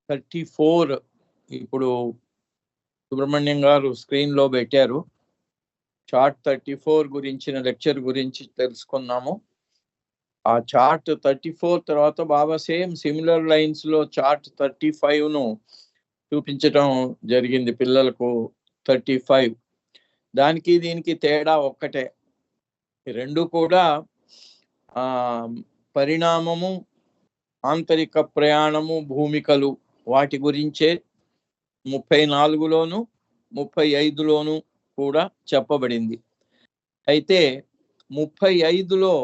34 ఇప్పుడు సుబ్రహ్మణ్యం గారు స్క్రీన్ లో పెట్టారు. చార్ట్ 34 గురించిన లెక్చర్ గురించి తెలుసుకున్నాము. ఆ చార్ట్ 34 తర్వాత బాబా సిమిలర్ లైన్స్ లో చార్ట్ 35 ను చూపించడం జరిగింది పిల్లలకు. 35 దానికి దీనికి తేడా ఒక్కటే. రెండు కూడా పరిణామము, ఆంతరిక ప్రయాణము, భూమికలు వాటి గురించే 34లోను 35లోను కూడా చెప్పబడింది. అయితే 35లో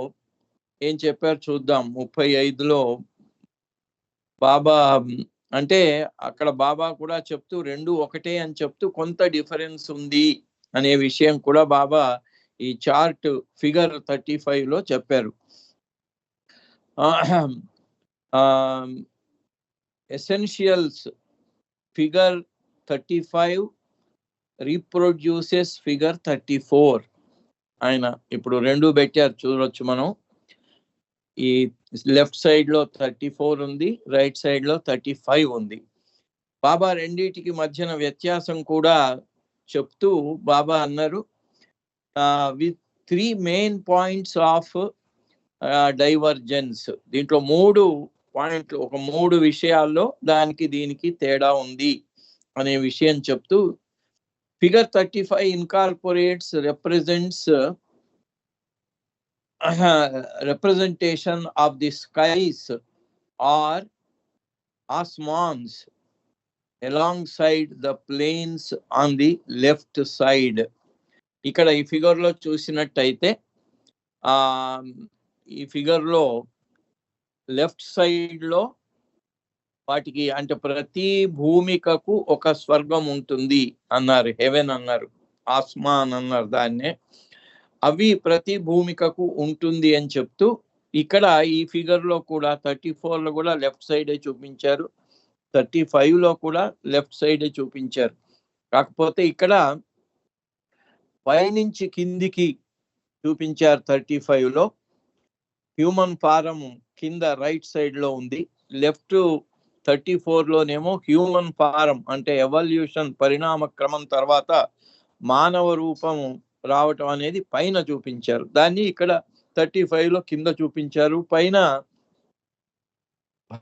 ఏం చెప్పారు చూద్దాం. 35లో బాబా అంటే అక్కడ బాబా కూడా చెప్తూ రెండు ఒకటే అని చెప్తూ కొంత డిఫరెన్స్ ఉంది అనే విషయం కూడా బాబా ఈ చార్ట్ ఫిగర్ 35లో చెప్పారు. ఎసెన్షియల్స్ ఫిగర్ 35 రీప్రొడ్యూసెస్ ఫిగర్ 34. ఆయన ఇప్పుడు రెండు పెట్టారు చూడొచ్చు మనం. ఈ లెఫ్ట్ సైడ్ లో 34 ఉంది, రైట్ సైడ్ లో 35 ఉంది. బాబా రెండిటికి మధ్యన వ్యత్యాసం కూడా చెప్తూ బాబా అన్నారు, with 3 main points of divergence. దీంట్లో 3 పాయింట్లు, ఒక 3 విషయాల్లో దానికి దీనికి తేడా ఉంది అనే విషయం చెప్తూ figure 35 incorporates representation of the skies or asmans alongside the plains on the left side. ఇక్కడ ఈ ఫిగర్ లో చూసినట్టయితే ఈ ఫిగర్ లో లెఫ్ట్ సైడ్ లో వాటికి అంటే ప్రతి భూమికకు ఒక స్వర్గం ఉంటుంది అన్నారు, హెవెన్ అన్నారు, ఆస్మాన్ అన్నారు దాన్నే. అవి ప్రతి భూమికకు ఉంటుంది అని చెప్తూ ఇక్కడ ఈ ఫిగర్ లో కూడా 34లో కూడా లెఫ్ట్ సైడే చూపించారు, 35లో కూడా లెఫ్ట్ సైడే చూపించారు. కాకపోతే ఇక్కడ పైనుంచి కిందికి చూపించారు 35లో. హ్యూమన్ ఫారం కింద రైట్ సైడ్ లో ఉంది. లెఫ్ట్ 34లోనేమో హ్యూమన్ ఫారం అంటే ఎవల్యూషన్, పరిణామ క్రమం తర్వాత మానవ రూపము రావటం అనేది పైన చూపించారు. దాన్ని ఇక్కడ 35లో కింద చూపించారు. పైన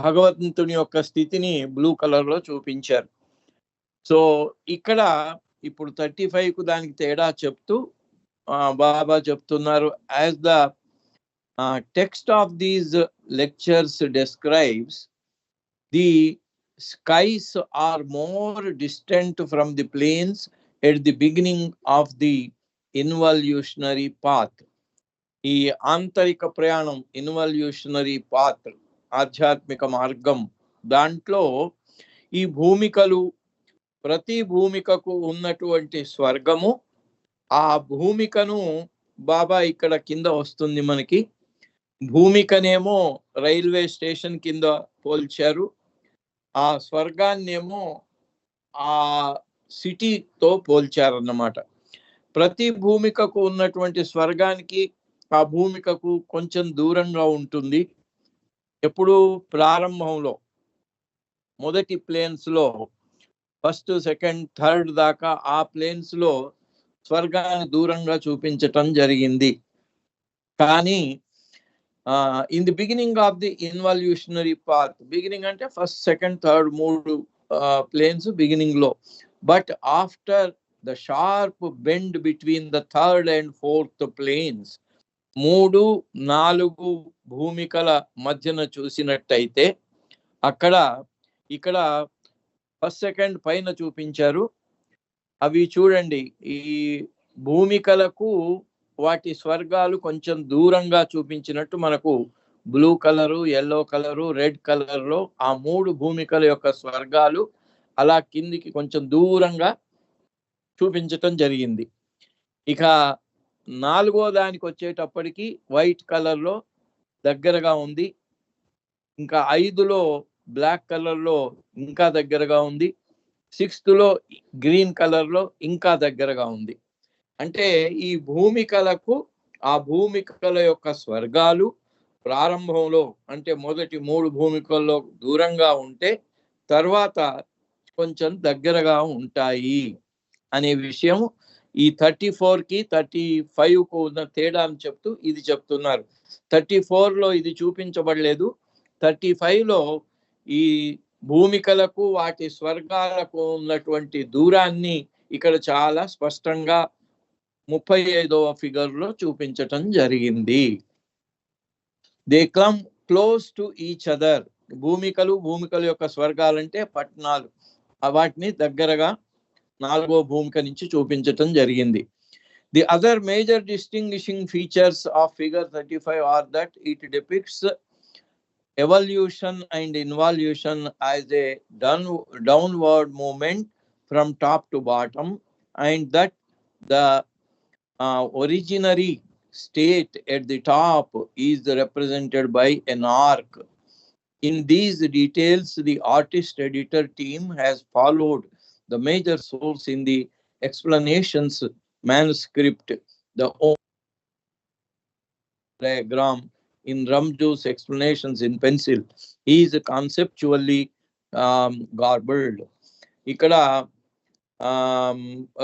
భగవంతుని యొక్క స్థితిని బ్లూ కలర్ లో చూపించారు. సో ఇక్కడ ఇప్పుడు 35కు దానికి తేడా చెప్తూ బాబా చెప్తున్నారు, as the text of these lectures describes, the skies are more distant from the plains at the beginning of the involutionary path. ఈ ఆంతరిక ప్రయాణం, ఇన్వల్యూషనరీ పాత్, ఆధ్యాత్మిక మార్గం, దాంట్లో ఈ భూమికలు, ప్రతి భూమికకు ఉన్నటువంటి స్వర్గము, ఆ భూమికను బాబా ఇక్కడ కింద వస్తుంది మనకి. భూమికనేమో రైల్వే స్టేషన్ కింద పోల్చారు, ఆ స్వర్గాన్నేమో ఆ సిటీతో పోల్చారన్నమాట. ప్రతి భూమికకు ఉన్నటువంటి స్వర్గానికి ఆ భూమికకు కొంచెం దూరంగా ఉంటుంది. ఎప్పుడు ప్రారంభంలో మొదటి ప్లేన్స్ లో ఫస్ట్, సెకండ్, థర్డ్ దాకా ఆ ప్లేన్స్ లో స్వర్గాన్ని దూరంగా చూపించటం జరిగింది. కానీ in the beginning of the involutionary path, beginning అంటే first, second, third 3 planes beginning లో, but after the sharp bend between the third and fourth planes, 3-4 భూమికల మధ్యన చూసినట్టయితే అక్కడ ఇక్కడ ఫస్ట్, సెకండ్ పైన చూపించారు. అవి చూడండి, ఈ భూమికలకు వాటి స్వర్గాలు కొంచెం దూరంగా చూపించినట్టు మనకు blue colour, yellow colour, red colour లో ఆ 3 భూమికల యొక్క స్వర్గాలు అలా కిందికి కొంచెం దూరంగా చూపించటం జరిగింది. ఇక 4వ దానికి వచ్చేటప్పటికి వైట్ కలర్ లో దగ్గరగా ఉంది, ఇంకా 5లో బ్లాక్ కలర్ లో ఇంకా దగ్గరగా ఉంది, 6థ్లో గ్రీన్ కలర్ లో ఇంకా దగ్గరగా ఉంది. అంటే ఈ భూమికలకు ఆ భూమికల యొక్క స్వర్గాలు ప్రారంభంలో అంటే మొదటి 3 భూమికల్లో దూరంగా ఉంటే, తర్వాత కొంచెం దగ్గరగా ఉంటాయి అనే విషయం ఈ 34కి 35కు ఉన్న తేడాను చెప్తూ ఇది చెప్తున్నారు. 34లో ఇది చూపించబడలేదు. 35లో ఈ భూమికలకు వాటి స్వర్గాలకు ఉన్నటువంటి దూరాన్ని ఇక్కడ చాలా స్పష్టంగా 35వ ఫిగర్లో చూపించటం జరిగింది. They come close to each other. భూమికల యొక్క స్వర్గాలంటే పట్టణాలు, వాటిని దగ్గరగా 4వ భూమిక నుంచి చూపించటం జరిగింది. The other major distinguishing features of figure 35 are that it depicts evolution and involution as a downward movement from top to bottom, and that the originary state at the top is represented by an arc. In these details, the artist editor team has followed the major source in the explanations manuscript, the diagram in Ramju's explanations in pencil is conceptually garbled. ఇక్కడ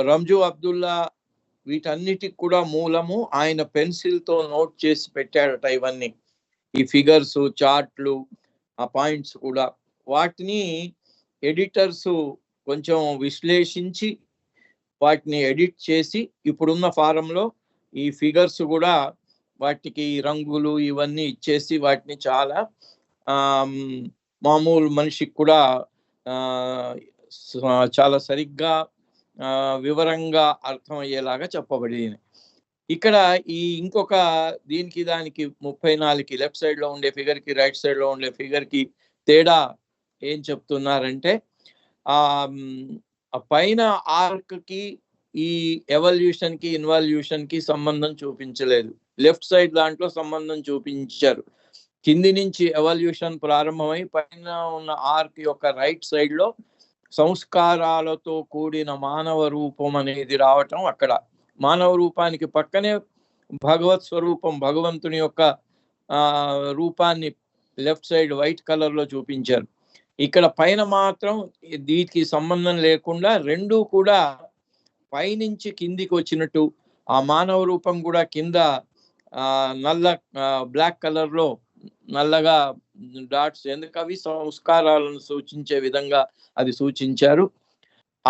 రంజు అబ్దుల్లా వీటన్నిటికి కూడా మూలము ఆయన pencil తో note చేసి పెట్టాడట. ఇవన్నీ ఈ figures, చార్ట్లు, ఆ పాయింట్స్ కూడా వాటిని ఎడిటర్స్ కొంచెం విశ్లేషించి వాటిని ఎడిట్ చేసి ఇప్పుడున్న ఫారంలో ఈ ఫిగర్స్ కూడా వాటికి రంగులు ఇవన్నీ ఇచ్చేసి వాటిని చాలా మామూలు మనిషికి కూడా చాలా సరిగ్గా వివరంగా అర్థమయ్యేలాగా చెప్పబడింది. ఇక్కడ ఈ ఇంకొక దానికి 34కి లెఫ్ట్ సైడ్ లో ఉండే ఫిగర్ కి రైట్ సైడ్ లో ఉండే ఫిగర్ కి తేడా ఏం చెప్తున్నారంటే ఆ పైన ఆర్క్ కి ఈ ఎవల్యూషన్ కి ఇన్వాల్యూషన్ కి సంబంధం చూపించలేదు. లెఫ్ట్ సైడ్ దాంట్లో సంబంధం చూపించారు. కింది నుంచి ఎవల్యూషన్ ప్రారంభమై పైన ఉన్న ఆర్క్ యొక్క రైట్ సైడ్ లో సంస్కారాలతో కూడిన మానవ రూపం అనేది రావటం. అక్కడ మానవ రూపానికి పక్కనే భగవత్ స్వరూపం, భగవంతుని యొక్క రూపాన్ని లెఫ్ట్ సైడ్ వైట్ కలర్ లో చూపించారు. ఇక్కడ పైన మాత్రం దీనికి సంబంధం లేకుండా రెండు కూడా పైనుంచి కిందికి వచ్చినట్టు, ఆ మానవ రూపం కూడా కింద నల్ల బ్లాక్ కలర్ లో నల్లగా డాట్స్, ఎందుకు అవి సంస్కారాలను సూచించే విధంగా అది సూచించారు.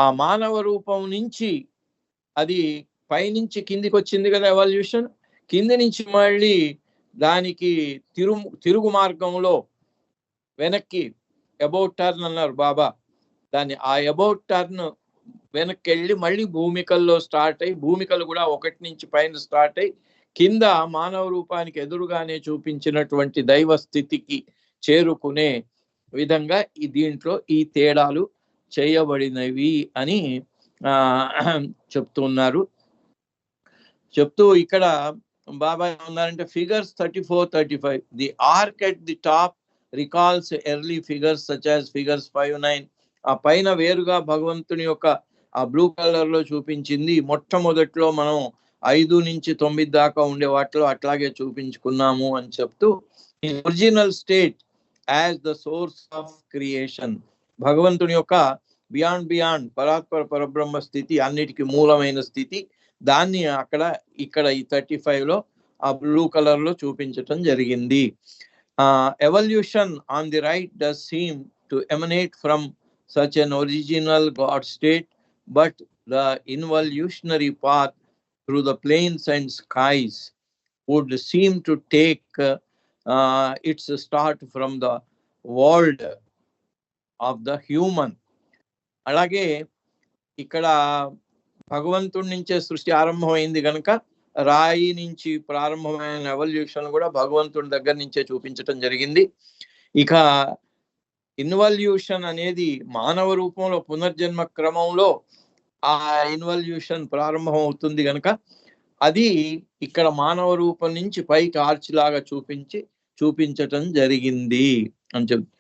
ఆ మానవ రూపం నుంచి అది పైనుంచి కిందికి వచ్చింది కదా ఎవల్యూషన్, కింది నుంచి మళ్ళీ దానికి తిరుగు మార్గంలో వెనక్కి అబౌట్ టర్న్ అన్నారు బాబా. దాన్ని ఆ అబౌట్ టర్న్ వెనక్కి వెళ్ళి మళ్ళీ భూమికల్లో స్టార్ట్ అయ్యి, భూమికలు కూడా 1 నుంచి పైన స్టార్ట్ అయ్యి కింద మానవ రూపానికి ఎదురుగానే చూపించినటువంటి దైవ స్థితికి చేరుకునే విధంగా దీంట్లో ఈ తేడాలు చేయబడినవి అని చెప్తున్నారు. చెప్తూ ఇక్కడ బాబా ఉన్నారంటే figures 34, 35 the arc at the top recalls early figures such as figures 5, 9. ఆ పైన వేరుగా భగవంతుని యొక్క ఆ బ్లూ కలర్ లో చూపించింది మొట్టమొదట్లో మనం 5 నుంచి 9 దాకా ఉండే వాటిలో అట్లాగే చూపించుకున్నాము అని చెప్తూ original state as the source of creation, భగవంతుని యొక్క బియాండ్ పరాత్పర పరబ్రహ్మ స్థితి, అన్నిటికీ మూలమైన స్థితి, దాన్ని ఇక్కడ ఈ 35లో ఆ బ్లూ కలర్ లో చూపించటం జరిగింది. Evolution on the right does seem to emanate from such an original God state, but the involutionary path through the plains and skies would seem to take its start from the world of the human. అలాగే ఇక్కడ భగవంతుడి నుంచే సృష్టి ఆరంభమైంది కనుక రాయి నుంచి ప్రారంభమైన ఎవల్యూషన్ కూడా భగవంతుడి దగ్గర నుంచే చూపించటం జరిగింది. ఇక ఇన్వల్యూషన్ అనేది మానవ రూపంలో పునర్జన్మ క్రమంలో ఆ ఇన్వల్యూషన్ ప్రారంభం అవుతుంది కనుక అది ఇక్కడ మానవ రూపం నుంచి పైకి ఆర్చ్ లాగా చూపించటం జరిగింది అని చెప్తారు.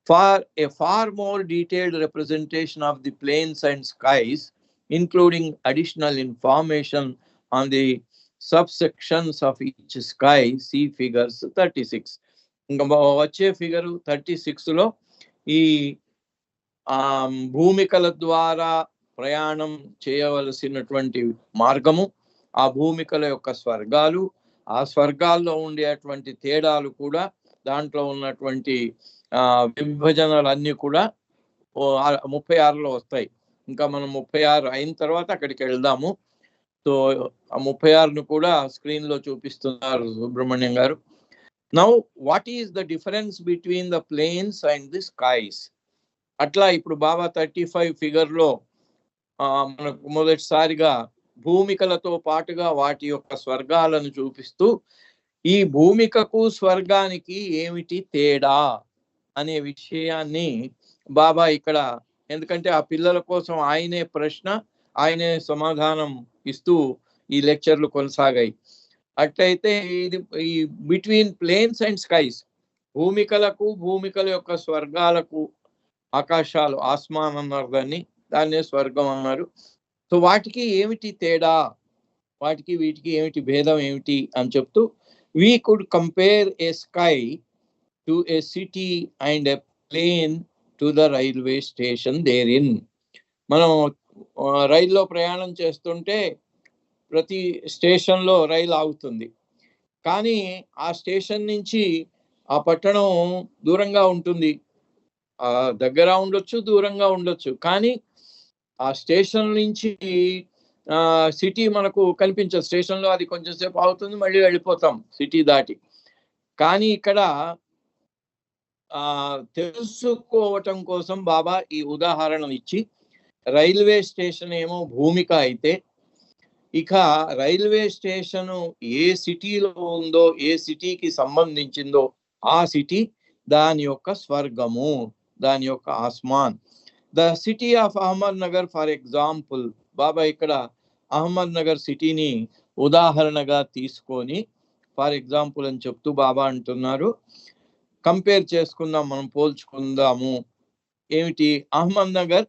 For a far more detailed representation of the plains and skies, including additional information on the subsections of each sky, see figures 36. ఇంకా వచ్చే ఫిగర్ 36లో ఈ భూమికల ద్వారా ప్రయాణం చేయవలసినటువంటి మార్గము, ఆ భూమికల యొక్క స్వర్గాలు, ఆ స్వర్గాల్లో ఉండేటువంటి తేడాలు కూడా, దాంట్లో ఉన్నటువంటి విభజనలన్నీ కూడా 36లో వస్తాయి. ఇంకా మనం 36 అయిన తర్వాత అక్కడికి వెళ్దాము. సో ఆ 36ను కూడా స్క్రీన్ లో చూపిస్తున్నారు సుబ్రహ్మణ్యం గారు. Now what is the difference between the planes and the skies? అట్లా ఇప్పుడు బాబా 35 ఫిగర్ లో మనకు మొదటిసారిగా భూమికలతో పాటుగా వాటి యొక్క స్వర్గాలను చూపిస్తూ, ఈ భూమికకు స్వర్గానికి ఏమిటి తేడా అనే విషయాన్ని బాబా ఇక్కడ, ఎందుకంటే ఆ పిల్లల కోసం ఆయనే ప్రశ్న, ఆయనే సమాధానం ఇస్తూ ఈ లెక్చర్లు కొనసాగాయి. అట్లయితే ఇది ఈ బిట్వీన్ ప్లేన్స్ అండ్ స్కైస్, భూమికలకు భూమికల యొక్క స్వర్గాలకు, ఆకాశాలు ఆస్మాన్ అన్నారు దాన్నే స్వర్గం అన్నారు. సో వాటికి ఏమిటి తేడా, వాటికి వీటికి ఏమిటి భేదం ఏమిటి అని చెప్తూ, we could compare a sky to a city and a plane to the railway station therein. మనం రైల్లో ప్రయాణం చేస్తుంటే ప్రతి స్టేషన్లో రైలు ఆగుతుంది, కానీ ఆ స్టేషన్ నుంచి ఆ పట్టణం దూరంగా ఉంటుంది. దగ్గర ఉండొచ్చు, దూరంగా ఉండొచ్చు, కానీ ఆ స్టేషన్ నుంచి సిటీ మనకు కనిపించదు. స్టేషన్లో అది కొంచెం సేపు ఆగుతుంది, మళ్ళీ వెళ్ళిపోతాం సిటీ దాటి. కానీ ఇక్కడ తెలుసుకోవటం కోసం బాబా ఈ ఉదాహరణ ఇచ్చి, రైల్వే స్టేషన్ ఏమో భూమిక అయితే, ఇక రైల్వే స్టేషన్ ఏ సిటీలో ఉందో, ఏ సిటీకి సంబంధించిందో ఆ సిటీ దాని యొక్క స్వర్గము, దాని యొక్క ఆస్మాన్. The city of Ahmednagar for example, Baba ఇక్కడ అహ్మద్ నగర్ సిటీని ఉదాహరణగా తీసుకొని ఫర్ ఎగ్జాంపుల్ అని చెప్తూ బాబా అంటున్నారు, కంపేర్ చేసుకుందాం, మనం పోల్చుకుందాము. ఏమిటి? Ahmednagar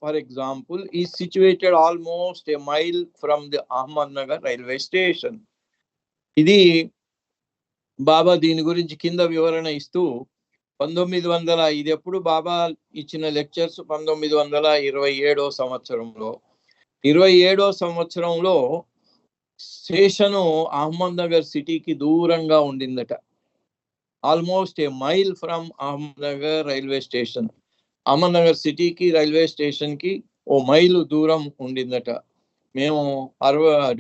for example is situated almost a mile from the Ahmednagar railway station. ఇది బాబా దీని గురించి కింద వివరణ ఇస్తూ 1900, ఇది ఎప్పుడు బాబా ఇచ్చిన లెక్చర్స్ 1927 సంవత్సరంలో, 27 సంవత్సరంలో స్టేషను అహ్మద్ నగర్ సిటీకి దూరంగా ఉండిందట. Almost a mile from Ahmednagar railway station. Ahmednagar సిటీకి రైల్వే స్టేషన్కి 1 మైలు దూరం ఉండిందట. మేము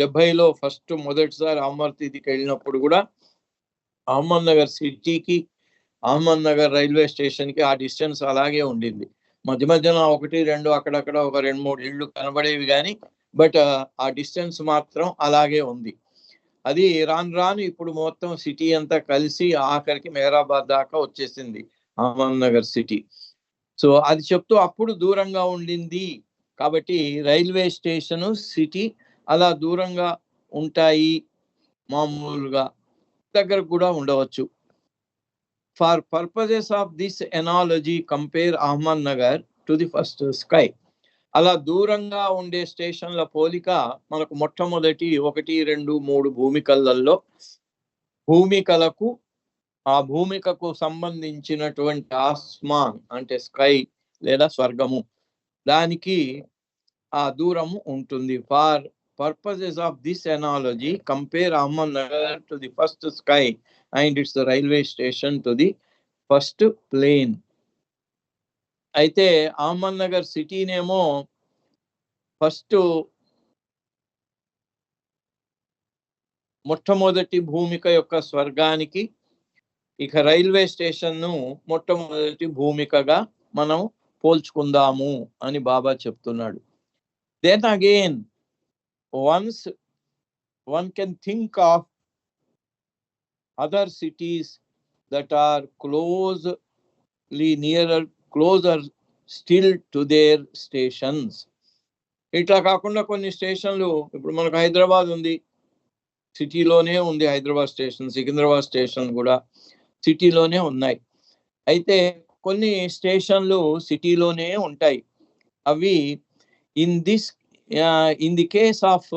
70లో ఫస్ట్ మొదటిసారి అమర్తికి వెళ్ళినప్పుడు కూడా అహ్మద్ నగర్ సిటీకి అహ్మద్ నగర్ రైల్వే స్టేషన్కి ఆ డిస్టెన్స్ అలాగే ఉండింది. మధ్య మధ్యన 1, 2 అక్కడక్కడ ఒక 2, 3 ఇళ్ళు కనబడేవి కానీ, బట్ ఆ డిస్టెన్స్ మాత్రం అలాగే ఉంది. అది రాను రాను ఇప్పుడు మొత్తం సిటీ అంతా కలిసి ఆఖరికి మెహరాబాద్ దాకా వచ్చేసింది అహ్మద్ నగర్ సిటీ. సో అది చెప్తూ అప్పుడు దూరంగా ఉండింది కాబట్టి రైల్వే స్టేషన్ సిటీ అలా దూరంగా ఉంటాయి, మామూలుగా దగ్గర కూడా ఉండవచ్చు. For purposes of this analogy compare Ahmednagar to the first sky. అలా దూరంగా ఉండే స్టేషన్ల పోలిక మనకు మొట్టమొదటి 1, 2, 3 భూమికలలో, భూమికలకు ఆ భూమికకు సంబంధించినటువంటి ఆస్మాన్ అంటే స్కై లేదా స్వర్గము, దానికి ఆ దూరము ఉంటుంది. For purposes of this analogy compare Ahmednagar to the first sky and its railway station to the first plane. అయితే అహ్మద్ నగర్ సిటీనేమో ఫస్ట్ మొట్టమొదటి భూమిక యొక్క స్వర్గానికి, ఇక రైల్వే స్టేషన్ను మొట్టమొదటి భూమికగా మనం పోల్చుకుందాము అని బాబా చెప్తున్నాడు. Then again, once one can think of other cities that are closer still to their stations. ఇట్లా కాకుండా కొన్ని స్టేషన్లు, ఇప్పుడు మనకు హైదరాబాద్ ఉంది, సిటీలోనే ఉంది హైదరాబాద్ స్టేషన్, సికింద్రాబాద్ స్టేషన్ కూడా సిటీలోనే ఉన్నాయి. అయితే కొన్ని స్టేషన్లు సిటీలోనే ఉంటాయి. అవి in the case of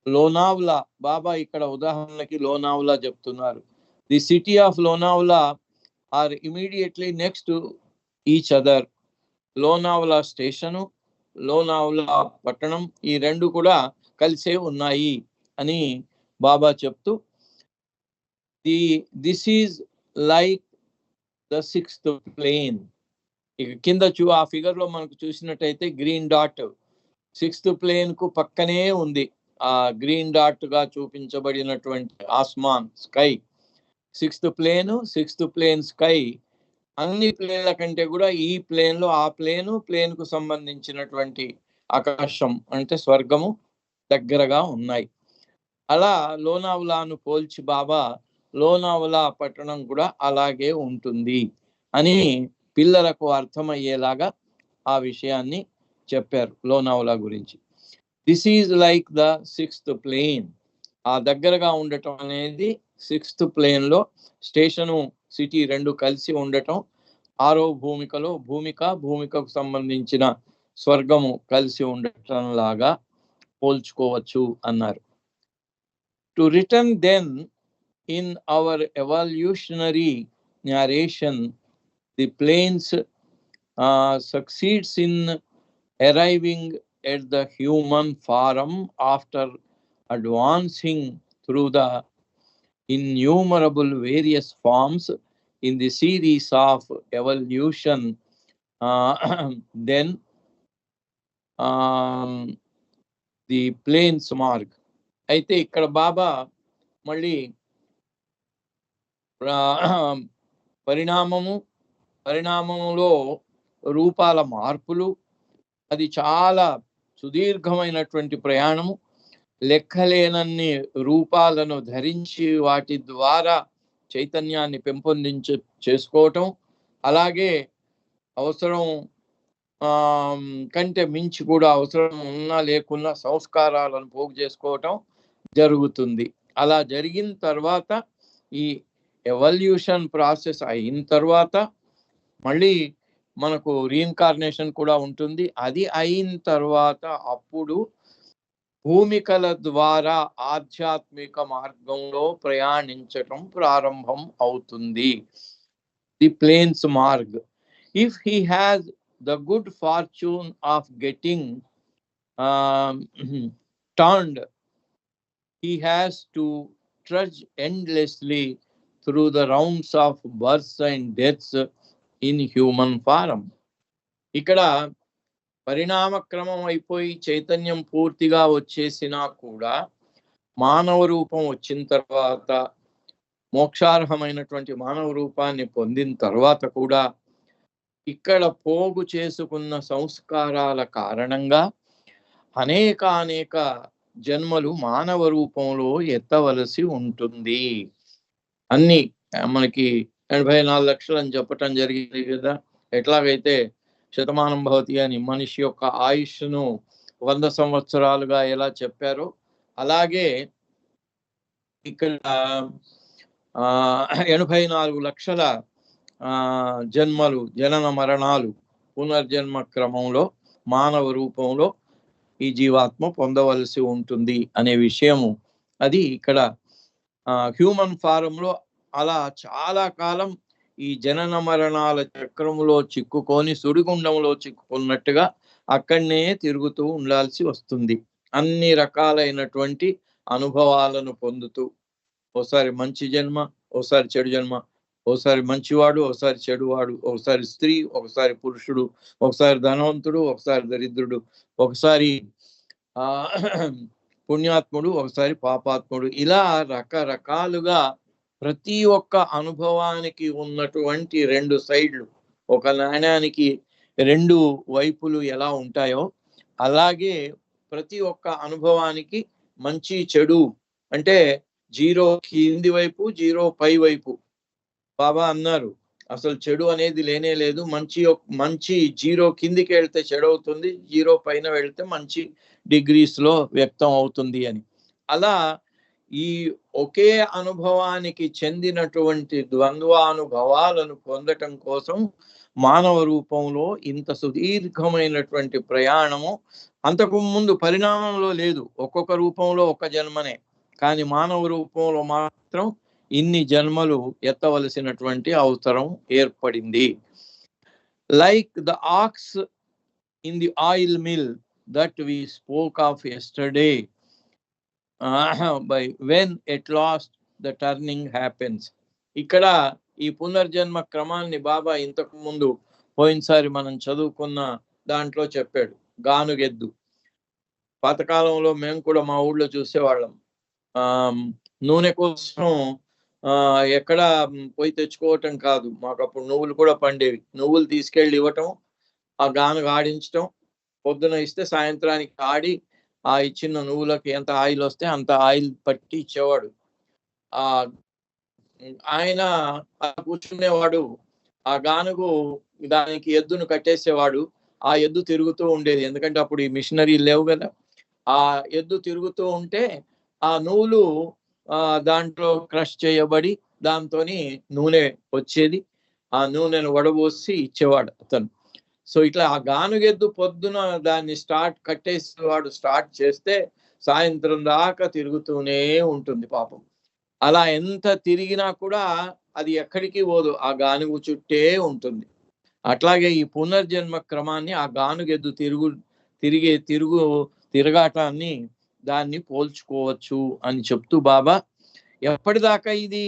Lonavla, Baba ఇక్కడ ఉదాహరణకి లోనావ్లా చెప్తున్నారు. The city of Lonavla are immediately next to each other. Lonavla station, Lonavla పట్టణం ఈ రెండు కూడా కలిసే ఉన్నాయి అని బాబా చెప్తూ, this is like the 6th plane. ఇక కింద ఆ ఫిగర్ లో మనకు చూసినట్టయితే గ్రీన్ డాట్ 6th ప్లేన్ కు పక్కనే ఉంది. ఆ గ్రీన్ డాట్ గా చూపించబడినటువంటి ఆస్మాన్, స్కై, 6th ప్లేన్ స్కై అన్ని ప్లేన్ల కంటే కూడా ఈ ప్లేన్ లో ఆ ప్లేన్ కు సంబంధించినటువంటి ఆకాశం అంటే స్వర్గము దగ్గరగా ఉన్నాయి. అలా లోనావలాను పోల్చి బాబా లోనావలా పట్టణం కూడా అలాగే ఉంటుంది అని పిల్లలకు అర్థమయ్యేలాగా ఆ విషయాన్ని చెప్పారు లోనావలా గురించి. This is like the 6th plane. ఆ దగ్గరగా ఉండటం అనేది 6th ప్లేన్ లో స్టేషను, సిటీ రెండు కలిసి ఉండటం, 6వ భూమికలో భూమికకు సంబంధించిన స్వర్గము కలిసి ఉండటం లాగా పోల్చుకోవచ్చు అన్నారు. To return then in our evolutionary narration, the planes succeeds in arriving at the human form after advancing through the innumerable various forms in the series of evolution. Then the planes mark. అయితే ఇక్కడ బాబా మళ్ళీ పరిణామములో రూపాల మార్పులు, అది చాలా సుదీర్ఘమైనటువంటి ప్రయాణము, లెక్కలేనన్ని రూపాలను ధరించి వాటి ద్వారా చైతన్యాన్ని చేసుకోవటం, అలాగే అవసరం కంటే మించి కూడా అవసరం ఉన్నా లేకున్నా సంస్కారాలను పోగు చేసుకోవటం జరుగుతుంది. అలా జరిగిన తర్వాత ఈ ఎవల్యూషన్ ప్రాసెస్ అయిన తర్వాత మళ్ళీ మనకు రీఇన్కార్నేషన్ కూడా ఉంటుంది. అది అయిన తర్వాత అప్పుడు భూమికల ద్వారా ఆధ్యాత్మిక మార్గంలో ప్రయాణించటం ప్రారంభం అవుతుంది. ది ప్లేన్స్ మార్గ్. If he has the good fortune of getting turned, he has to trudge endlessly through the rounds of births and deaths in human form. ఇక్కడ పరిణామ క్రమం అయిపోయి చైతన్యం పూర్తిగా వచ్చేసినా కూడా మానవ రూపం వచ్చిన తర్వాత, మోక్షార్హమైనటువంటి మానవ రూపాన్ని పొందిన తర్వాత కూడా ఇక్కడ పోగు చేసుకున్న సంస్కారాల కారణంగా అనేక జన్మలు మానవ రూపంలో ఎత్తవలసి ఉంటుంది. అన్ని మనకి 84 లక్షలు అని చెప్పటం జరిగింది కదా. ఎట్లాగైతే శతమానం భవతి అని మనిషి యొక్క ఆయుష్ను 100 సంవత్సరాలుగా ఎలా చెప్పారో, అలాగే ఇక్కడ 84 లక్షల జన్మలు, జనన మరణాలు, పునర్జన్మ క్రమంలో మానవ రూపంలో ఈ జీవాత్మ పొందవలసి ఉంటుంది అనే విషయము అది ఇక్కడ హ్యూమన్ ఫారంలో అలా చాలా కాలం ఈ జనన మరణాల చక్రంలో చిక్కుకొని సుడిగుండంలో చిక్కుకున్నట్టుగా అక్కడనే తిరుగుతూ ఉండాల్సి వస్తుంది. అన్ని రకాలైనటువంటి అనుభవాలను పొందుతూ, ఓసారి మంచి జన్మ, ఓసారి చెడు జన్మ, ఒకసారి మంచివాడు, ఒకసారి చెడువాడు, ఒకసారి స్త్రీ, ఒకసారి పురుషుడు, ఒకసారి ధనవంతుడు, ఒకసారి దరిద్రుడు, ఒకసారి పుణ్యాత్ముడు, ఒకసారి పాపాత్ముడు, ఇలా రకరకాలుగా ప్రతి ఒక్క అనుభవానికి ఉన్నటువంటి 2 సైడ్లు, ఒక నాణ్యానికి 2 వైపులు ఎలా ఉంటాయో అలాగే ప్రతి ఒక్క అనుభవానికి మంచి చెడు అంటే 0 కింది వైపు, 0 పై వైపు. బాబా అన్నారు అసలు చెడు అనేది లేనే లేదు, మంచి 0 కిందికి వెళ్తే చెడు అవుతుంది, 0 పైన వెళ్తే మంచి డిగ్రీస్ లో వ్యక్తం అవుతుంది అని. అలా ఈ ఒకే అనుభవానికి చెందినటువంటి ద్వంద్వానుభవాలను పొందటం కోసం మానవ రూపంలో ఇంత సుదీర్ఘమైనటువంటి ప్రయాణము అంతకు ముందు పరిణామంలో లేదు. ఒక్కొక్క రూపంలో ఒక జన్మనే, కానీ మానవ రూపంలో మాత్రం ఇన్ని జన్మలు ఎత్తవలసినటువంటి అవసరం ఏర్పడింది. like the ox in the oil mill that we spoke of yesterday, by when at last the turning happens. ఇక్కడ ఈ పునర్జన్మ క్రమాన్ని బాబా ఇంతకు ముందు పోయినసారి మనం చదువుకున్న దాంట్లో చెప్పాడు. గానుగెద్దు పాతకాలంలో మేము కూడా మా ఊళ్ళో చూసేవాళ్ళం. నూనె కోసం ఎక్కడ పోయి తెచ్చుకోవటం కాదు, మాకు అప్పుడు నువ్వులు కూడా పండేవి. నువ్వులు తీసుకెళ్ళి ఇవ్వటం, ఆ గానుగ ఆడించటం, పొద్దున ఇస్తే సాయంత్రానికి ఆడి ఆ ఇచ్చిన నువ్వులకి ఎంత ఆయిల్ వస్తే అంత ఆయిల్ పట్టి ఇచ్చేవాడు. ఆ ఆయన కూర్చునేవాడు, ఆ గానుగు దానికి ఎద్దును కట్టేసేవాడు. ఆ ఎద్దు తిరుగుతూ ఉండేది, ఎందుకంటే అప్పుడు ఈ మిషనరీ లేవు కదా. ఆ ఎద్దు తిరుగుతూ ఉంటే ఆ నువ్వులు దాంట్లో క్రష్ చేయబడి దాంతోని నూనె వచ్చేది. ఆ నూనెను వడబోసి ఇచ్చేవాడు అతను. సో ఇట్లా ఆ గానుగెద్దు పొద్దున దాన్ని కట్టేసేవాడు. స్టార్ట్ చేస్తే సాయంత్రం దాకా తిరుగుతూనే ఉంటుంది పాపం. అలా ఎంత తిరిగినా కూడా అది ఎక్కడికి పోదు, ఆ గానుగు చుట్టే ఉంటుంది. అట్లాగే ఈ పునర్జన్మ క్రమాన్ని ఆ గానుగెద్దు తిరగాటాన్ని దాన్ని పోల్చుకోవచ్చు అని చెప్తూ బాబా ఎప్పటిదాకా ఇది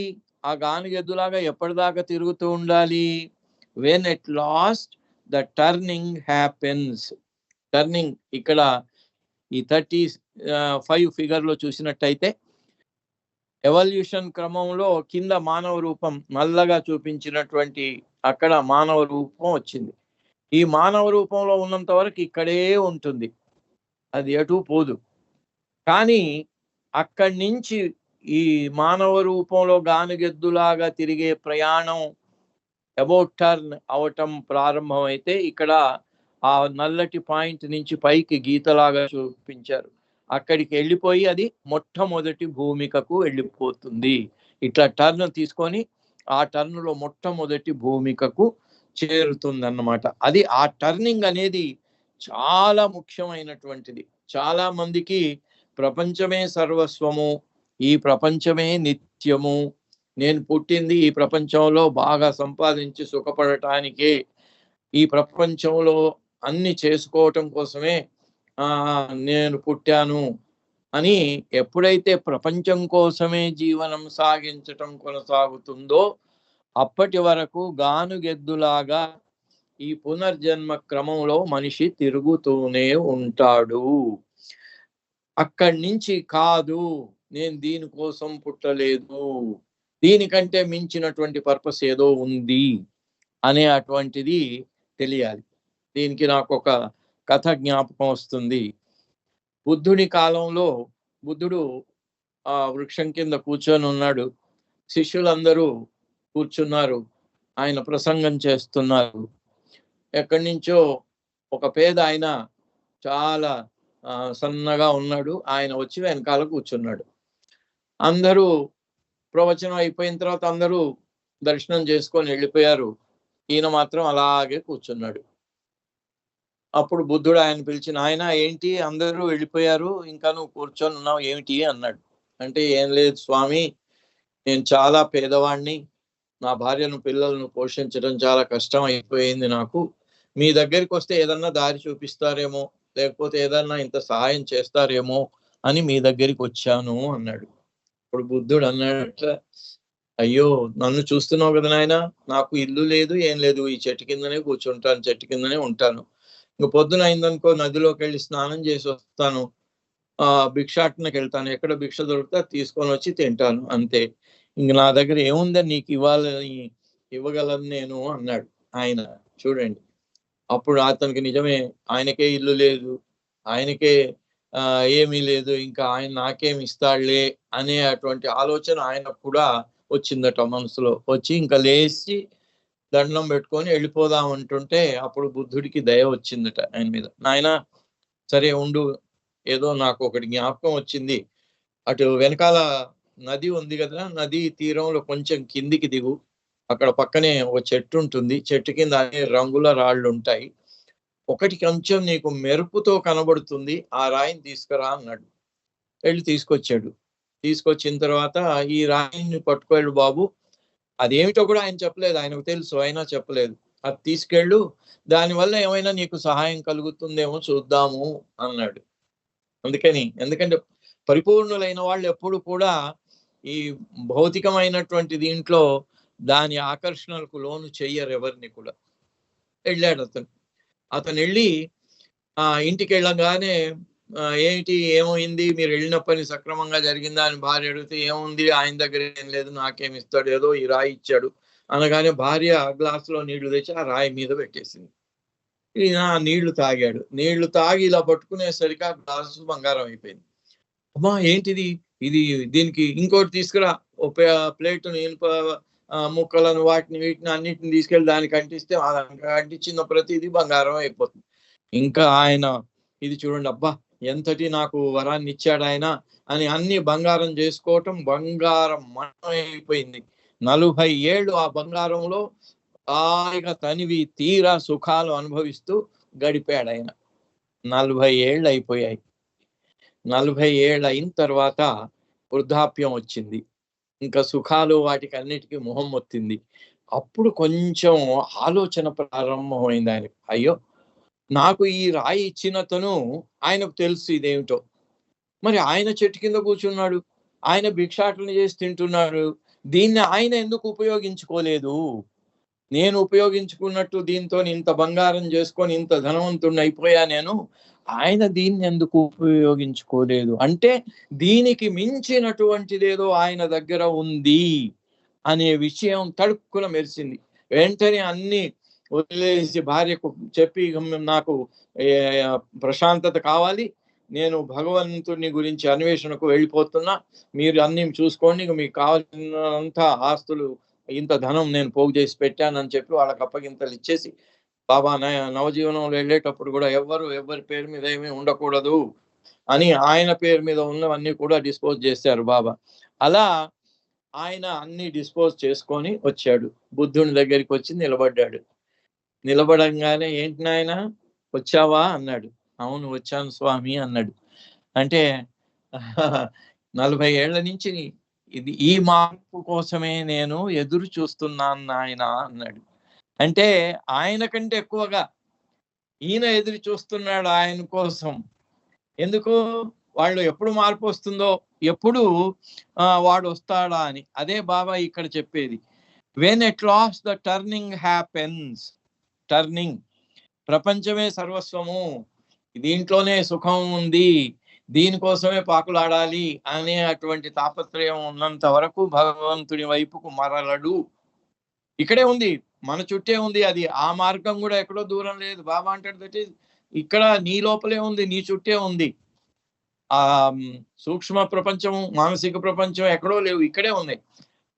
ఆ గానుగెద్దులాగా ఎప్పటిదాకా తిరుగుతూ ఉండాలి? When at last the turning happens. Turning ఇక్కడ ఈ 35 ఫిగర్ లో చూసినట్టయితే ఎవల్యూషన్ క్రమంలో కింద మానవ రూపం నల్లగా చూపించినటువంటి అక్కడ మానవ రూపం వచ్చింది. ఈ మానవ రూపంలో ఉన్నంత వరకు ఇక్కడే ఉంటుంది, అది ఎటు పోదు. కానీ అక్కడి నుంచి ఈ మానవ రూపంలో గానుగెద్దులాగా తిరిగే ప్రయాణం అబౌట్ టర్న్ అవటం ప్రారంభమైతే ఇక్కడ ఆ నల్లటి పాయింట్ నుంచి పైకి గీతలాగా చూపించారు. అక్కడికి వెళ్ళిపోయి అది మొట్టమొదటి భూమికకు వెళ్ళిపోతుంది. ఇట్లా టర్న్ తీసుకొని ఆ టర్న్ లో మొట్టమొదటి భూమికకు చేరుతుంది అన్నమాట. అది ఆ టర్నింగ్ అనేది చాలా ముఖ్యమైనటువంటిది. చాలా మందికి ప్రపంచమే సర్వస్వము, ఈ ప్రపంచమే నిత్యము, నేను పుట్టింది ఈ ప్రపంచంలో బాగా సంపాదించి సుఖపడటానికే, ఈ ప్రపంచంలో అన్ని చేసుకోవటం కోసమే నేను పుట్టాను అని ఎప్పుడైతే ప్రపంచం కోసమే జీవనం సాగించటం కొనసాగుతుందో అప్పటి వరకు గానుగెద్దులాగా ఈ పునర్జన్మ క్రమంలో మనిషి తిరుగుతూనే ఉంటాడు. అక్కడి నుంచి కాదు, నేను దీనికోసం పుట్టలేదు, దీనికంటే మించినటువంటి పర్పస్ ఏదో ఉంది అనే అటువంటిది తెలియాలి. దీనికి నాకు ఒక కథ జ్ఞాపకం వస్తుంది. బుద్ధుడి కాలంలో బుద్ధుడు ఆ వృక్షం కింద కూర్చొని ఉన్నాడు. శిష్యులందరూ కూర్చున్నారు, ఆయన ప్రసంగం చేస్తున్నారు. ఎక్కడి నుంచో ఒక పేద ఆయన చాలా సన్నగా ఉన్నాడు, ఆయన వచ్చి వెనకాల కూర్చున్నాడు. అందరూ ప్రవచనం అయిపోయిన తర్వాత అందరూ దర్శనం చేసుకొని వెళ్ళిపోయారు, ఈయన మాత్రం అలాగే కూర్చున్నాడు. అప్పుడు బుద్ధుడు ఆయన పిలిచిన, ఆయన ఏంటి అందరూ వెళ్ళిపోయారు, ఇంకా నువ్వు కూర్చొని ఉన్నావు ఏమిటి అన్నాడు. అంటే ఏం లేదు స్వామి, నేను చాలా పేదవాణ్ణి, నా భార్యను పిల్లలను పోషించడం చాలా కష్టం అయిపోయింది నాకు, మీ దగ్గరికి వస్తే ఏదన్నా దారి చూపిస్తారేమో, లేకపోతే ఏదన్నా ఇంత సహాయం చేస్తారేమో అని మీ దగ్గరికి వచ్చాను అన్నాడు. ఇప్పుడు బుద్ధుడు అన్నాడట, అయ్యో నన్ను చూస్తున్నావు కదా నాయన, నాకు ఇల్లు లేదు ఏం లేదు, ఈ చెట్టు కిందనే కూర్చుంటాను, చెట్టు కిందనే ఉంటాను. ఇంక పొద్దున అయిందనుకో నదిలోకి వెళ్ళి స్నానం చేసి వస్తాను, భిక్షాటనకి వెళ్తాను, ఎక్కడ భిక్ష దొరికితే తీసుకొని వచ్చి తింటాను, అంతే. ఇంక నా దగ్గర ఏముందని నీకు ఇవ్వగలను నేను అన్నాడు ఆయన. చూడండి, అప్పుడు అతనికి నిజమే, ఆయనకే ఇల్లు లేదు, ఆయనకే ఏమీ లేదు, ఇంకా ఆయన నాకేమి ఇస్తాడులే అనే అటువంటి ఆలోచన ఆయనకు కూడా వచ్చిందట మనసులో. వచ్చి ఇంకా లేచి దండం పెట్టుకొని వెళ్ళిపోదాం అంటుంటే అప్పుడు బుద్ధుడికి దయ వచ్చిందట ఆయన మీద. నాయన సరే ఉండు, ఏదో నాకు ఒకటి జ్ఞాపకం వచ్చింది, అటు వెనకాల నది ఉంది కదా, నది తీరంలో కొంచెం కిందికి దిగు, అక్కడ పక్కనే ఒక చెట్టు ఉంటుంది, చెట్టు కింద అనే రంగుల రాళ్ళు ఉంటాయి, ఒకటి కొంచెం నీకు మెరుపుతో కనబడుతుంది, ఆ రాయిని తీసుకురా అన్నాడు. వెళ్ళి తీసుకొచ్చాడు. తీసుకొచ్చిన తర్వాత ఈ రాయిని పట్టుకోడు బాబు, అదేమిటో కూడా ఆయన చెప్పలేదు, ఆయనకు తెలుసు అయినా చెప్పలేదు. అది తీసుకెళ్ళు, దానివల్ల ఏమైనా నీకు సహాయం కలుగుతుందేమో చూద్దాము అన్నాడు. ఎందుకంటే పరిపూర్ణులైన వాళ్ళు ఎప్పుడు కూడా ఈ భౌతికమైనటువంటి దీంట్లో దాని ఆకర్షణలకు లోను చెయ్యరు ఎవరిని కూడా. వెళ్ళాడు అతను వెళ్ళి ఇంటికి వెళ్ళగానే ఏంటి ఏమైంది, మీరు వెళ్ళిన పని సక్రమంగా జరిగిందా అని భార్య అడిగితే, ఏముంది ఆయన దగ్గర ఏం లేదు, నాకేమి ఇస్తాడు, ఏదో ఈ రాయి ఇచ్చాడు అనగానే భార్య గ్లాసులో నీళ్లు తెచ్చి ఆ రాయి మీద పెట్టేసింది. ఈయన నీళ్లు తాగాడు. నీళ్లు తాగి ఇలా పట్టుకునేసరికి ఆ గ్లాసు బంగారం అయిపోయింది. అమ్మా ఏంటిది, ఇది దీనికి ఇంకోటి తీసుకురా, ప్లేట్ ఇనుప ముక్కలను వీటిని అన్నిటిని తీసుకెళ్ళి దానికి అంటిస్తే అంటించిన ప్రతిదీ బంగారం అయిపోతుంది. ఇంకా ఆయన ఇది చూడండి, అబ్బా ఎంతటి నాకు వరాన్ని ఇచ్చాడు ఆయన అని అన్ని బంగారం చేసుకోవటం, బంగారం మయమైపోయింది. 40 ఏళ్ళు ఆ బంగారంలో హాయిగా తనివి తీరా సుఖాలు అనుభవిస్తూ గడిపాడు ఆయన. 40 ఏళ్ళు అయిపోయాయి. 40 ఏళ్ళు అయిన తర్వాత వృద్ధాప్యం వచ్చింది. ఇంకా సుఖాలు వాటికి అన్నిటికీ మొహం మొత్తింది. అప్పుడు కొంచెం ఆలోచన ప్రారంభమైంది ఆయనకు. అయ్యో, నాకు ఈ రాయి ఇచ్చినతను ఆయనకు తెలుసు ఇదేమిటో. మరి ఆయన చెట్టు కింద కూర్చున్నాడు, ఆయన భిక్షాటన చేసి తింటున్నాడు, దీన్ని ఆయన ఎందుకు ఉపయోగించుకోలేదు? నేను ఉపయోగించుకున్నట్టు దీంతో ఇంత బంగారం చేసుకొని ఇంత ధనవంతుడిని అయిపోయా నేను, ఆయన దీన్ని ఎందుకు ఉపయోగించుకోలేదు? అంటే దీనికి మించినటువంటిదేదో ఆయన దగ్గర ఉంది అనే విషయం తడుక్కున మెరిసింది. వెంటనే అన్ని వదిలేసి భార్యకు చెప్పి, నాకు ప్రశాంతత కావాలి, నేను భగవంతుని గురించి అన్వేషణకు వెళ్ళిపోతున్నా, మీరు అన్ని చూసుకోండి, మీకు కావాల్సినంత ఆస్తులు ఇంత ధనం నేను పోగు చేసి పెట్టానని చెప్పి వాళ్ళకి అప్పగింతలు ఇచ్చేసి, బాబా నవజీవనంలో వెళ్ళేటప్పుడు కూడా ఎవరి పేరు మీద ఏమీ ఉండకూడదు అని ఆయన పేరు మీద ఉన్నవన్నీ కూడా డిస్పోజ్ చేశారు బాబా. అలా ఆయన అన్ని డిస్పోజ్ చేసుకొని వచ్చాడు. బుద్ధుని దగ్గరికి వచ్చి నిలబడ్డాడు. నిలబడంగానే, ఏంటి నాయన వచ్చావా అన్నాడు. అవును వచ్చాను స్వామి అన్నాడు. అంటే 40 ఏళ్ల నుంచి ఈ మార్పు కోసమే నేను ఎదురు చూస్తున్నాను నాయన అన్నాడు. అంటే ఆయన కంటే ఎక్కువగా ఈయన ఎదురు చూస్తున్నాడు ఆయన కోసం. ఎందుకు? వాళ్ళు ఎప్పుడు మార్పు వస్తుందో, ఎప్పుడు వాడు వస్తాడా అని. అదే బాబా ఇక్కడ చెప్పేది. When at last the turning happens. Turning, ప్రపంచమే సర్వస్వము, దీంట్లోనే సుఖం ఉంది, దీనికోసమే పాకులాడాలి అనే అటువంటి తాపత్రయం ఉన్నంత వరకు భగవంతుని వైపుకు మరలడు. ఇక్కడే ఉంది, మన చుట్టే ఉంది. అది ఆ మార్గం కూడా ఎక్కడో దూరం లేదు. బాబా అంటాడు దట్ ఈస్ ఇక్కడ నీ లోపలే ఉంది, నీ చుట్టే ఉంది. ఆ సూక్ష్మ ప్రపంచం, మానసిక ప్రపంచం ఎక్కడో లేవు, ఇక్కడే ఉన్నాయి.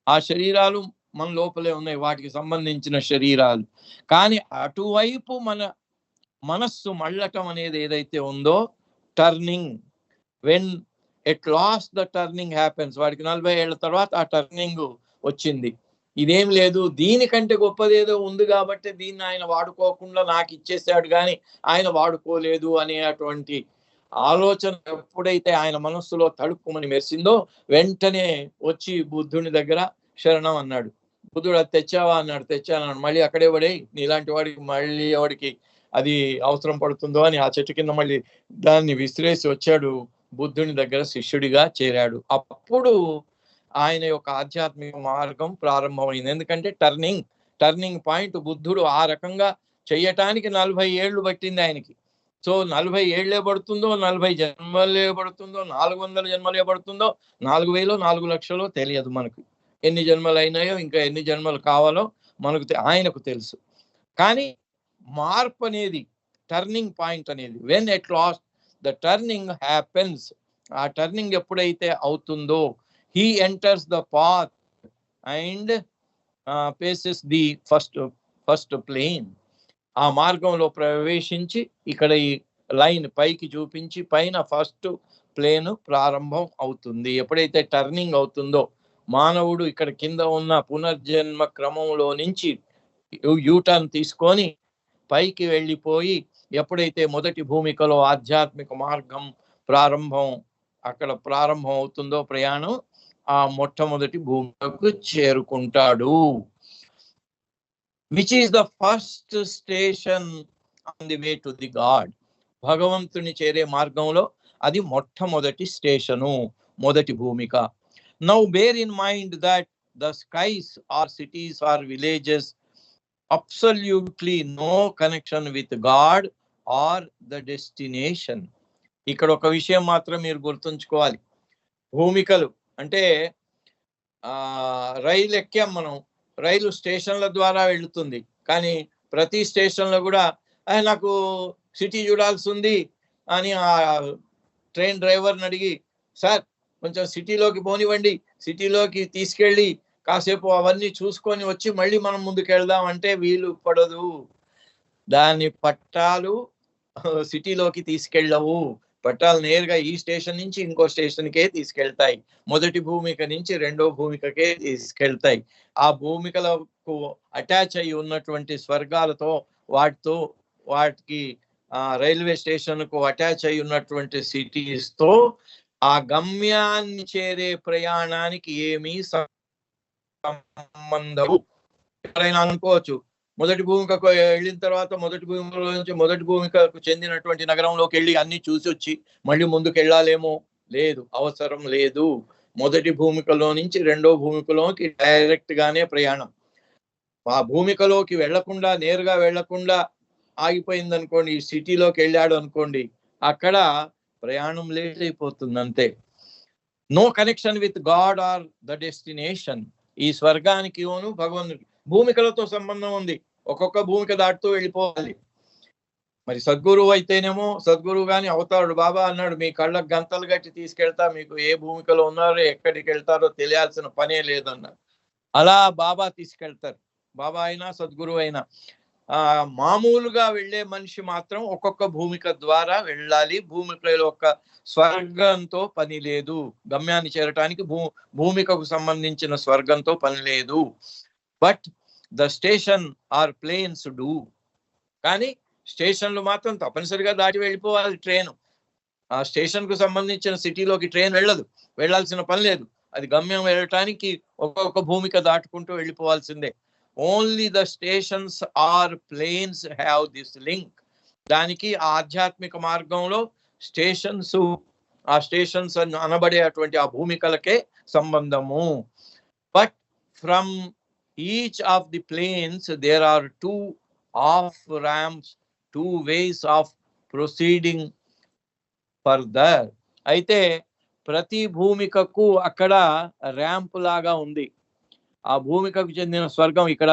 ఆ శరీరాలు మన లోపలే ఉన్నాయి, వాటికి సంబంధించిన శరీరాలు. కానీ అటువైపు మన మనస్సు మళ్ళటం అనేది ఏదైతే ఉందో, turning, when at last the turning happens. వాడికి 40 ఏళ్ల తర్వాత ఆ టర్నింగ్ వచ్చింది. ఇదేం లేదు, దీనికంటే గొప్పదేదో ఉంది కాబట్టి దీన్ని ఆయన వాడుకోకుండా నాకు ఇచ్చేసాడు కానీ ఆయన వాడుకోలేదు అనే అటువంటి ఆలోచన ఎప్పుడైతే ఆయన మనస్సులో తడుక్కుమని మెరిసిందో, వెంటనే వచ్చి బుద్ధుని దగ్గర శరణం అన్నాడు. బుద్ధుడు, అది తెచ్చావా అన్నాడు. తెచ్చానన్నాడు. మళ్ళీ అక్కడే పడే, నీలాంటి వాడికి మళ్ళీ ఎవడికి అది అవసరం పడుతుందో అని ఆ చెట్టు కింద మళ్ళీ దాన్ని విసిరేసి వచ్చాడు. బుద్ధుని దగ్గర శిష్యుడిగా చేరాడు. అప్పుడు ఆయన యొక్క ఆధ్యాత్మిక మార్గం ప్రారంభమైంది. ఎందుకంటే టర్నింగ్ పాయింట్ బుద్ధుడు ఆ రకంగా చెయ్యటానికి 40 ఏళ్ళు పట్టింది ఆయనకి. సో 40 ఏళ్లే పడుతుందో, 40 జన్మలే పడుతుందో, 400 జన్మలే పడుతుందో, 4000 4 లక్షలో తెలియదు మనకు. ఎన్ని జన్మలు అయినాయో, ఇంకా ఎన్ని జన్మలు కావాలో మనకు ఆయనకు తెలుసు. కానీ మార్పు అనేది, టర్నింగ్ పాయింట్ అనేది, when at last the turning happens, ఆ టర్నింగ్ ఎప్పుడైతే అవుతుందో, he enters the path and faces the first plane. ఆ మార్గంలో ప్రవేశించి ఇక్కడ ఈ లైన్ పైకి చూపించి పైన ఫస్ట్ ప్లేన్ ప్రారంభం అవుతుంది. ఎప్పుడైతే టర్నింగ్ అవుతుందో, మానవుడు ఇక్కడ కింద ఉన్న పునర్జన్మ క్రమంలో నుంచి యూటర్న్ తీసుకొని పైకి వెళ్ళిపోయి, ఎప్పుడైతే మొదటి భూమికలో ఆధ్యాత్మిక మార్గం అక్కడ ప్రారంభం అవుతుందో ప్రయాణం, ఆ మొట్టమొదటి భూమికకు చేరుకుంటాడు. Which is the first station on the way to the God. భగవంతుని చేరే మార్గంలో అది మొట్టమొదటి స్టేషను, మొదటి భూమిక. Now bear in mind that the skies or cities or villages absolutely no connection with God or the destination. ఇక్కడ ఒక విషయం మాత్రం మీరు గుర్తుంచుకోవాలి. భూమికలు అంటే రైలు ఎక్కాం మనం, రైలు స్టేషన్ల ద్వారా వెళుతుంది, కానీ ప్రతి స్టేషన్లో కూడా నాకు సిటీ చూడాల్సి ఉంది అని ఆ ట్రైన్ డ్రైవర్ని అడిగి, సార్ కొంచెం సిటీలోకి పోనివ్వండి, సిటీలోకి తీసుకెళ్ళి కాసేపు అవన్నీ చూసుకొని వచ్చి మళ్ళీ మనం ముందుకు వెళ్దాం అంటే వీలు పడదు. దాని పట్టాలు సిటీలోకి తీసుకెళ్ళవు. పట్టాలు నేరుగా ఈ స్టేషన్ నుంచి ఇంకో స్టేషన్కే తీసుకెళ్తాయి, మొదటి భూమిక నుంచి రెండో భూమికకే తీసుకెళ్తాయి. ఆ భూమికలకు అటాచ్ అయి ఉన్నటువంటి స్వర్గాలతో వాటికి రైల్వే స్టేషన్ కు అటాచ్ అయి ఉన్నటువంటి సిటీస్ తో ఆ గమ్యాన్ని చేరే ప్రయాణానికి ఏమీ సంబంధం. ఎవరైనా అనుకోవచ్చు, మొదటి భూమికకు వెళ్ళిన తర్వాత మొదటి భూమికలో నుంచి మొదటి భూమికకు చెందినటువంటి నగరంలోకి వెళ్ళి అన్ని చూసి వచ్చి మళ్ళీ ముందుకు వెళ్ళాలేమో. లేదు, అవసరం లేదు. మొదటి భూమికలో నుంచి రెండో భూమికలోకి డైరెక్ట్ గానే ప్రయాణం. ఆ భూమికలోకి వెళ్లకుండా, నేరుగా వెళ్లకుండా ఆగిపోయింది అనుకోండి, సిటీలోకి వెళ్ళాడు అనుకోండి, అక్కడ ప్రయాణం లేట్ అయిపోతుంది అంతే. No connection with God or the destination. ఈ స్వర్గానికి భగవంతుడికి భూమికలతో సంబంధం ఉంది. ఒక్కొక్క భూమిక దాటుతూ వెళ్ళిపోవాలి. మరి సద్గురువు అయితేనేమో, సద్గురువు గాని అవతారుడు బాబా అన్నాడు, మీ కళ్ళకు గంతలు కట్టి తీసుకెళ్తా, మీకు ఏ భూమికలో ఉన్నారో ఎక్కడికి వెళ్తారో తెలియాల్సిన పనే లేదన్నారు. అలా బాబా తీసుకెళ్తారు. బాబా అయినా సద్గురువు అయినా. మామూలుగా వెళ్ళే మనిషి మాత్రం ఒక్కొక్క భూమిక ద్వారా వెళ్ళాలి. భూమికలో ఒక స్వర్గంతో పని లేదు. గమ్యాన్ని చేరటానికి భూమికకు సంబంధించిన స్వర్గంతో పని లేదు. But the station or planes do. కానీ స్టేషన్లు మాత్రం తప్పనిసరిగా దాటి వెళ్ళిపోవాలి ట్రైన్. ఆ స్టేషన్ కు సంబంధించిన సిటీలోకి ట్రైన్ వెళ్ళదు, వెళ్ళాల్సిన పని లేదు. అది గమ్యం వెళ్ళటానికి ఒక్కొక్క భూమిక దాటుకుంటూ వెళ్ళిపోవాల్సిందే. Only the stations or planes have this link. దానికి ఆధ్యాత్మిక మార్గంలో ఆ స్టేషన్స్ అనబడే అటువంటి ఆ భూమికలకే సంబంధము. But from each of the planes there are two off ramps, two ways of proceeding further. అయితే ప్రతి భూమికకు అక్కడ ర్యాంప్ లాగా ఉంది. ఆ భూమికకు చెందిన స్వర్గం ఇక్కడ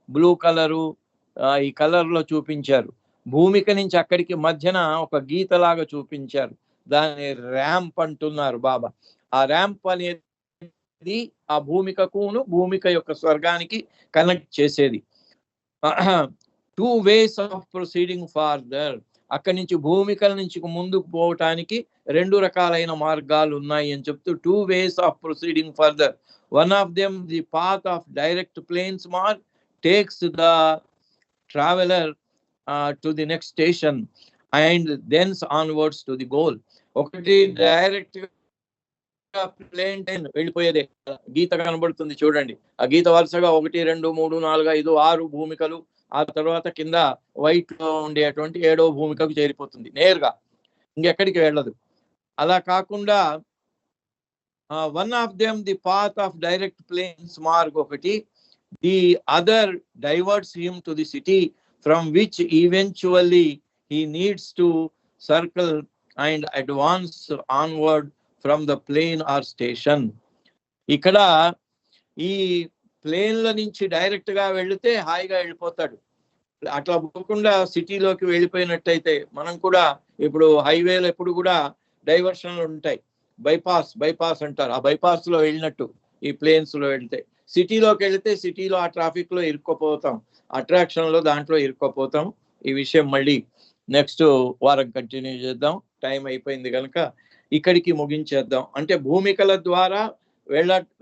బ్లూ కలరు ఈ కలర్ లో చూపించారు. భూమిక నుంచి అక్కడికి మధ్యన ఒక గీత లాగా చూపించారు. దాన్ని ర్యాంప్ అంటున్నారు బాబా. ఆ ర్యాంప్ అనేది ఆ భూమికకును భూమిక యొక్క స్వర్గానికి కనెక్ట్ చేసేది. 2 ways ఆఫ్ ప్రొసీడింగ్ ఫార్దర్. అక్కడి నుంచి భూమికల నుంచి ముందుకు పోవటానికి 2 రకాలైన మార్గాలు ఉన్నాయి అని చెప్తూ 2 ways of proceeding further. One of them, the path of direct plains mark, takes the traveler to the next station and thence onwards to the goal. ఒకటి డైరెక్ట్ ప్లేన్ ట్రైన్ వెళ్ళిపోయేదే. గీత కనబడుతుంది చూడండి. ఆ గీత వరుసగా 1, 2, 3, 4, 5, 6 భూమికలు. ఆ తర్వాత కింద వైట్ లో ఉండేటువంటి 7వ భూమికకు చేరిపోతుంది నేరుగా, ఇంకెక్కడికి వెళ్ళదు. అలా కాకుండా one of them the path of direct planes మార్గ్ ఒకటి. The other diverts him to the city from which eventually he needs to circle and advance onward from the plane or station. ఇక్కడ ఈ ప్లేన్ల నుంచి డైరెక్ట్ గా వెళితే హాయిగా వెళ్ళిపోతాడు. అట్లా పోకుండా సిటీలోకి వెళ్ళిపోయినట్టయితే, మనం కూడా ఇప్పుడు హైవేలో ఎప్పుడు కూడా డైవర్షన్లు ఉంటాయి, బైపాస్ అంటారు. ఆ బైపాస్ లో వెళ్ళినట్టు ఈ ప్లేన్స్ లో వెళ్తే, సిటీలోకి వెళితే సిటీలో ఆ ట్రాఫిక్ లో ఇరుక్కుపోతాం, అట్రాక్షన్ లో దాంట్లో ఇరుక్కుపోతాం. ఈ విషయం మళ్ళీ నెక్స్ట్ వారం కంటిన్యూ చేద్దాం. టైం అయిపోయింది కనుక ఇక్కడికి ముగించేద్దాం. అంటే భూమికల ద్వారా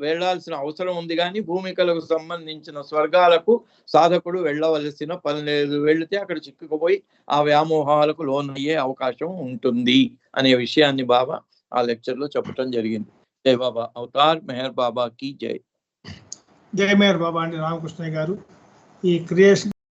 వెళ్ళాల్సిన అవసరం ఉంది, కానీ భూమికలకు సంబంధించిన స్వర్గాలకు సాధకుడు వెళ్ళవలసిన పని లేదు. వెళితే అక్కడ చిక్కుకుపోయి ఆ వ్యామోహాలకు లోనయ్యే అవకాశం ఉంటుంది అనే విషయాన్ని బాబా ఆ లెక్చర్ లో చెప్పడం జరిగింది. జై బాబా అవతార్ మెహర్ బాబా కి జై. జై మెహర్ బాబా అండి రామకృష్ణయ్య గారు. ఈ క్రియేషన్